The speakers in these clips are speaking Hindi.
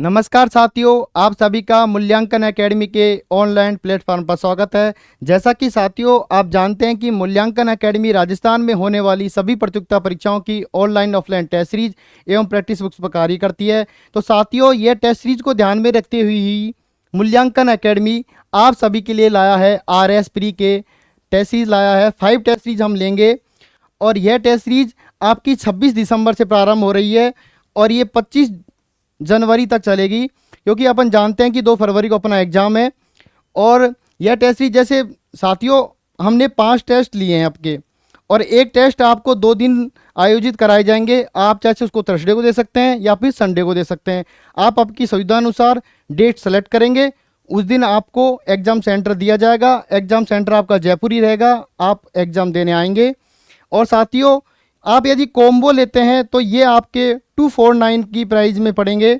नमस्कार साथियों, आप सभी का मूल्यांकन एकेडमी के ऑनलाइन प्लेटफॉर्म पर स्वागत है। जैसा कि साथियों आप जानते हैं कि मूल्यांकन एकेडमी राजस्थान में होने वाली सभी प्रतियोगिता परीक्षाओं की ऑनलाइन ऑफलाइन टेस्ट सीरीज एवं प्रैक्टिस बुक्स पर कार्य करती है। तो साथियों यह टेस्ट सीरीज को ध्यान में रखते हुए ही मूल्यांकन एकेडमी आप सभी के लिए लाया है RS प्री के टेस्ट सीरीज लाया है। 5 टेस्ट सीरीज हम लेंगे और यह टेस्ट सीरीज आपकी 26 दिसंबर से प्रारंभ हो रही है और ये 25 जनवरी तक चलेगी, क्योंकि अपन जानते हैं कि 2 फरवरी को अपना एग्ज़ाम है। और यह टेस्ट सीरीज जैसे साथियों हमने 5 टेस्ट लिए हैं आपके, और एक टेस्ट आपको 2 दिन आयोजित कराए जाएंगे। आप चाहे उसको थर्सडे को दे सकते हैं या फिर संडे को दे सकते हैं। आप आपकी सुविधा अनुसार डेट सेलेक्ट करेंगे, उस दिन आपको एग्ज़ाम सेंटर दिया जाएगा। एग्ज़ाम सेंटर आपका जयपुर ही रहेगा, आप एग्ज़ाम देने आएंगे। और साथियों आप यदि कॉम्बो लेते हैं तो ये आपके 249 की प्राइस में पड़ेंगे,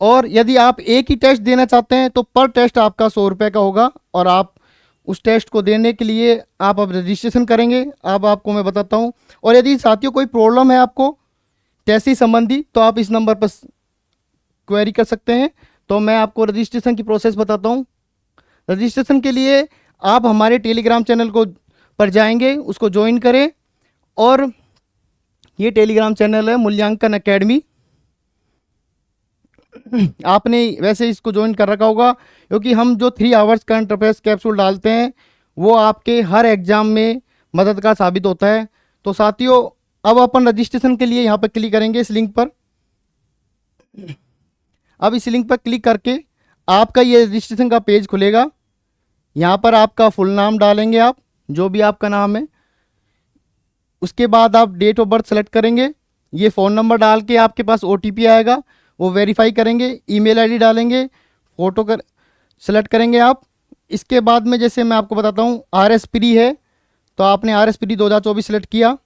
और यदि आप एक ही टेस्ट देना चाहते हैं तो पर टेस्ट आपका 100 रुपये का होगा। और आप उस टेस्ट को देने के लिए आप अब रजिस्ट्रेशन करेंगे, अब आपको मैं बताता हूँ। और यदि साथियों कोई प्रॉब्लम है आपको टेस्ट से संबंधी तो आप इस नंबर पर क्वेरी कर सकते हैं। तो मैं आपको रजिस्ट्रेशन की प्रोसेस बताता हूँ। रजिस्ट्रेशन के लिए आप हमारे टेलीग्राम चैनल को पर जाएंगे, उसको ज्वाइन करें। और ये टेलीग्राम चैनल है मूल्यांकन एकेडमी। आपने वैसे इसको ज्वाइन कर रखा होगा, क्योंकि हम जो 3 आवर्स करंट अफेयर्स कैप्सूल डालते हैं वो आपके हर एग्जाम में मददगार साबित होता है। तो साथियों अब अपन रजिस्ट्रेशन के लिए यहाँ पर क्लिक करेंगे इस लिंक पर। अब इस लिंक पर क्लिक करके आपका ये रजिस्ट्रेशन का पेज खुलेगा। यहाँ पर आपका फुल नाम डालेंगे, आप जो भी आपका नाम है। उसके बाद आप डेट ऑफ बर्थ सेलेक्ट करेंगे, ये फ़ोन नंबर डाल के आपके पास OTP आएगा, वो वेरीफाई करेंगे। ईमेल आईडी डालेंगे, फ़ोटो कर सेलेक्ट करेंगे आप। इसके बाद में जैसे मैं आपको बताता हूँ RS प्री है तो आपने RS प्री 2024 सेलेक्ट किया।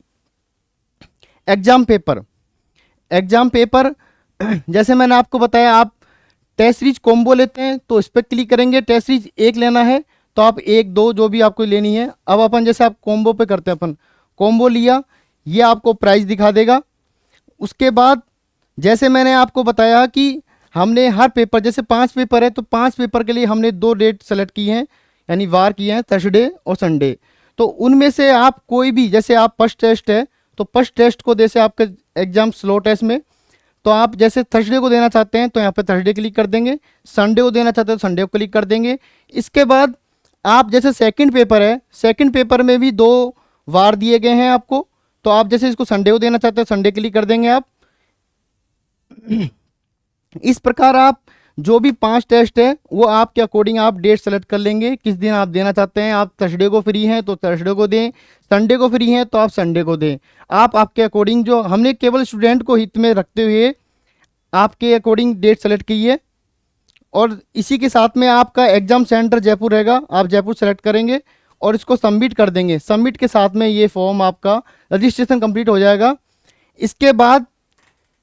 एग्ज़ाम पेपर जैसे मैंने आपको बताया, आप टेस्ट सीरीज कॉम्बो लेते हैं तो इस पर क्लिक करेंगे। टेस्ट सीरीज एक लेना है तो आप 1 2 जो भी आपको लेनी है। अब अपन जैसे आप कॉम्बो पे करते हैं, अपन कॉम्बो लिया, ये आपको प्राइस दिखा देगा। उसके बाद जैसे मैंने आपको बताया कि हमने हर पेपर, जैसे 5 पेपर है तो 5 पेपर के लिए हमने 2 डेट सेलेक्ट की हैं, यानी वार किए हैं, थर्सडे और संडे। तो उनमें से आप कोई भी, जैसे आप फर्स्ट टेस्ट है तो फर्स्ट टेस्ट को जैसे आपका एग्जाम स्लॉट है इसमें, तो आप जैसे थर्सडे को देना चाहते हैं तो यहाँ पे थर्सडे क्लिक कर देंगे। संडे को देना चाहते हैं तो संडे को क्लिक कर देंगे। इसके बाद आप जैसे सेकंड पेपर है, सेकंड पेपर में भी 2 वार दिए गए हैं आपको, तो आप जैसे इसको संडे को देना चाहते हैं संडे क्लिक कर देंगे आप। इस प्रकार आप जो भी 5 टेस्ट है वो आपके अकॉर्डिंग आप डेट सेलेक्ट कर लेंगे, किस दिन आप देना चाहते हैं। आप थर्सडे को फ्री हैं तो थर्सडे को दें, संडे को फ्री हैं तो आप संडे को दें। आप आपके अकॉर्डिंग, जो हमने केवल स्टूडेंट को हित में रखते हुए आपके अकॉर्डिंग डेट सेलेक्ट की है। और इसी के साथ में आपका एग्जाम सेंटर जयपुर रहेगा, आप जयपुर सेलेक्ट करेंगे और इसको सबमिट कर देंगे। सबमिट के साथ में ये फॉर्म आपका रजिस्ट्रेशन कंप्लीट हो जाएगा। इसके बाद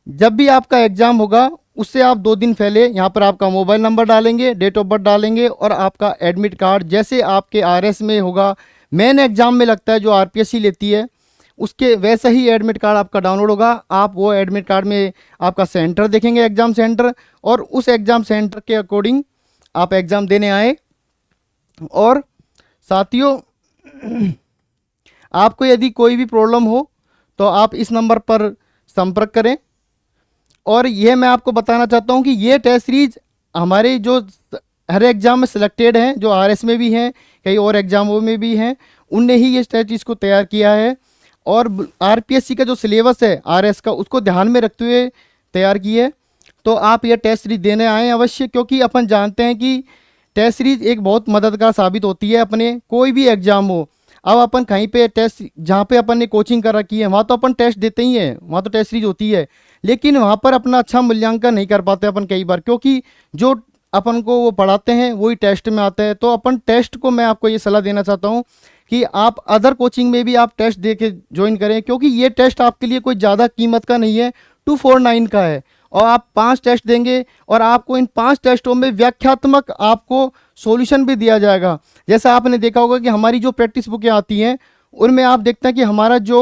जब भी आपका एग्ज़ाम होगा उससे आप 2 दिन पहले यहाँ पर आपका मोबाइल नंबर डालेंगे, डेट ऑफ बर्थ डालेंगे और आपका एडमिट कार्ड, जैसे आपके RS में होगा, मेन एग्ज़ाम में लगता है जो RPSC लेती है, उसके वैसा ही एडमिट कार्ड आपका डाउनलोड होगा। आप वो एडमिट कार्ड में आपका सेंटर देखेंगे, एग्ज़ाम सेंटर, और उस एग्ज़ाम सेंटर के अकॉर्डिंग आप एग्ज़ाम देने आए। और साथियों आपको यदि कोई भी प्रॉब्लम हो तो आप इस नंबर पर संपर्क करें। और यह मैं आपको बताना चाहता हूं कि ये टेस्ट सीरीज हमारे जो हर एग्ज़ाम में सिलेक्टेड हैं, जो RS में भी हैं, कई और एग्ज़ामों में भी हैं, उनने ही ये टेस्ट सीरीज को तैयार किया है। और RPSC का जो सिलेबस है RS का, उसको ध्यान में रखते हुए तैयार की है। तो आप ये टेस्ट सीरीज देने आएँ अवश्य, क्योंकि अपन जानते हैं कि टेस्ट सीरीज एक बहुत मददगार साबित होती है अपने कोई भी एग्ज़ाम हो। अब अपन कहीं पे टेस्ट, जहाँ पे अपन ने कोचिंग कर रखी है वहाँ तो अपन टेस्ट देते ही हैं, वहाँ तो टेस्ट सीरीज होती है, लेकिन वहाँ पर अपना अच्छा मूल्यांकन नहीं कर पाते अपन कई बार, क्योंकि जो अपन को वो पढ़ाते हैं वही टेस्ट में आता है। तो अपन टेस्ट को, मैं आपको ये सलाह देना चाहता हूँ कि आप अदर कोचिंग में भी आप टेस्ट दे के ज्वाइन करें, क्योंकि ये टेस्ट आपके लिए कोई ज़्यादा कीमत का नहीं है, 249 का है। और आप 5 टेस्ट देंगे और आपको इन 5 टेस्टों में व्याख्यात्मक आपको सॉल्यूशन भी दिया जाएगा। जैसा आपने देखा होगा कि हमारी जो प्रैक्टिस बुकें आती हैं उनमें आप देखते हैं कि हमारा जो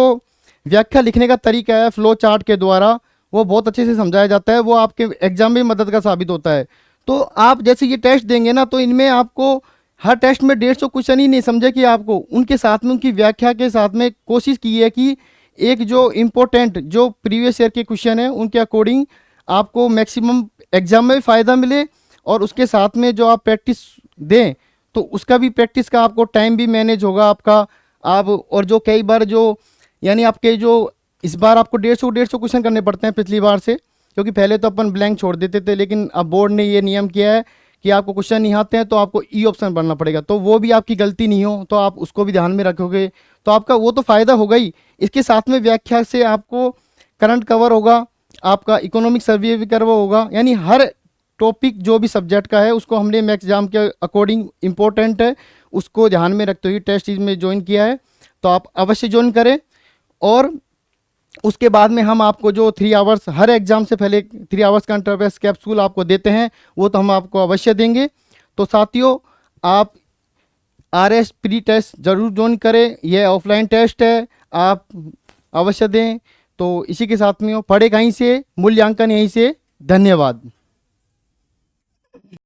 व्याख्या लिखने का तरीका है फ्लो चार्ट के द्वारा, वो बहुत अच्छे से समझाया जाता है, वो आपके एग्जाम में मदद का साबित होता है। तो आप जैसे ये टेस्ट देंगे ना, तो इनमें आपको हर टेस्ट में 150 क्वेश्चन ही नहीं समझे कि आपको उनके साथ में उनकी व्याख्या के साथ में कोशिश की है कि एक जो इम्पोर्टेंट जो प्रीवियस ईयर के क्वेश्चन है उनके अकॉर्डिंग आपको मैक्सिमम एग्जाम में भी फ़ायदा मिले, और उसके साथ में जो आप प्रैक्टिस दें तो उसका भी प्रैक्टिस का आपको टाइम भी मैनेज होगा आपका। आप और जो कई बार जो यानी आपके जो इस बार आपको 150 क्वेश्चन करने पड़ते हैं पिछली बार से, क्योंकि पहले तो अपन ब्लैंक छोड़ देते थे, लेकिन अब बोर्ड ने ये नियम किया है कि आपको क्वेश्चन नहीं आते हैं तो आपको ई ऑप्शन भरना पड़ेगा। तो वो भी आपकी गलती नहीं हो तो आप उसको भी ध्यान में रखोगे तो आपका वो तो फ़ायदा होगा ही। इसके साथ में व्याख्या से आपको करंट कवर होगा, आपका इकोनॉमिक सर्वे भी करवा होगा, यानी हर टॉपिक जो भी सब्जेक्ट का है उसको हमने मैथ्स एग्जाम के अकॉर्डिंग इम्पोर्टेंट है उसको ध्यान में रखते हुए टेस्ट में ज्वाइन किया है। तो आप अवश्य ज्वाइन करें। और उसके बाद में हम आपको जो 3 आवर्स हर एग्जाम से पहले 3 आवर्स का इंटरवेस्ट कैप्सूल आपको देते हैं, वो तो हम आपको अवश्य देंगे। तो साथियों, आप RS प्री टेस्ट जरूर ज्वाइन करें, यह ऑफलाइन टेस्ट है, आप अवश्य दें। तो इसी के साथ में पढ़े कहीं से, मूल्यांकन यहीं से। धन्यवाद।